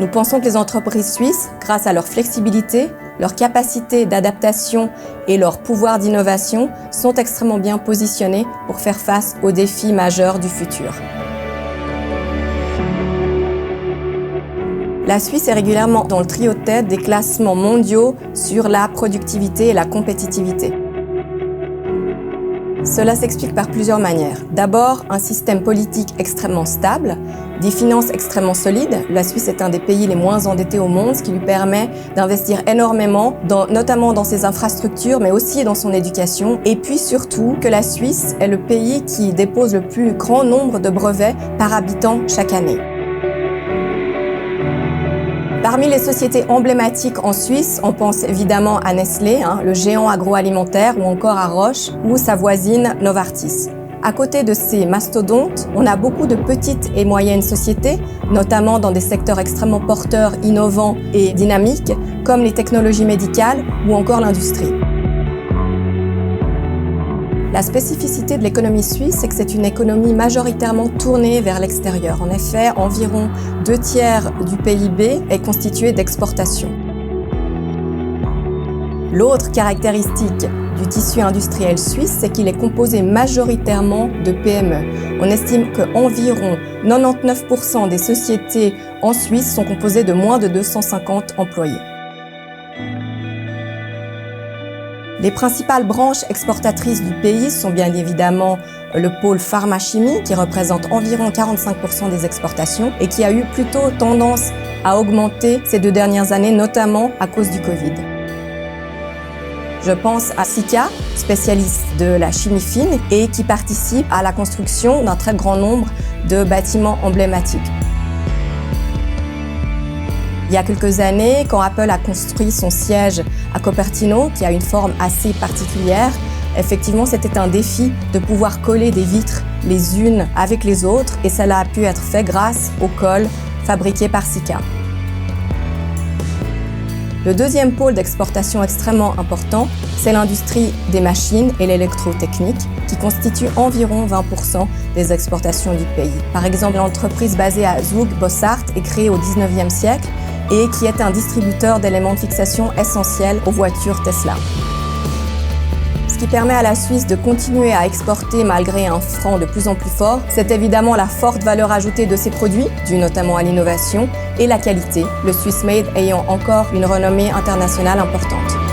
Nous pensons que les entreprises suisses, grâce à leur flexibilité, leur capacité d'adaptation et leur pouvoir d'innovation, sont extrêmement bien positionnées pour faire face aux défis majeurs du futur. La Suisse est régulièrement dans le trio de tête des classements mondiaux sur la productivité et la compétitivité. Cela s'explique par plusieurs manières. D'abord, un système politique extrêmement stable, des finances extrêmement solides. La Suisse est un des pays les moins endettés au monde, ce qui lui permet d'investir énormément, notamment dans ses infrastructures, mais aussi dans son éducation. Et puis surtout, que la Suisse est le pays qui dépose le plus grand nombre de brevets par habitant chaque année. Parmi les sociétés emblématiques en Suisse, on pense évidemment à Nestlé, le géant agroalimentaire, ou encore à Roche, ou sa voisine Novartis. À côté de ces mastodontes, on a beaucoup de petites et moyennes sociétés, notamment dans des secteurs extrêmement porteurs, innovants et dynamiques, comme les technologies médicales ou encore l'industrie. La spécificité de l'économie suisse, c'est que c'est une économie majoritairement tournée vers l'extérieur. En effet, environ 2/3 du PIB est constitué d'exportations. L'autre caractéristique du tissu industriel suisse, c'est qu'il est composé majoritairement de PME. On estime qu'environ 99% des sociétés en Suisse sont composées de moins de 250 employés. Les principales branches exportatrices du pays sont bien évidemment le pôle pharmachimie, qui représente environ 45% des exportations et qui a eu plutôt tendance à augmenter ces 2 dernières années, notamment à cause du Covid. Je pense à Sika, spécialiste de la chimie fine et qui participe à la construction d'un très grand nombre de bâtiments emblématiques. Il y a quelques années, quand Apple a construit son siège à Cupertino, qui a une forme assez particulière, effectivement, c'était un défi de pouvoir coller des vitres les unes avec les autres, et cela a pu être fait grâce au colle fabriqué par Sika. Le deuxième pôle d'exportation extrêmement important, c'est l'industrie des machines et l'électrotechnique, qui constitue environ 20% des exportations du pays. Par exemple, l'entreprise basée à Zug-Bossart est créée au 19e siècle et qui est un distributeur d'éléments de fixation essentiels aux voitures Tesla. Ce qui permet à la Suisse de continuer à exporter malgré un franc de plus en plus fort, c'est évidemment la forte valeur ajoutée de ses produits, due notamment à l'innovation, et la qualité, le Swiss Made ayant encore une renommée internationale importante.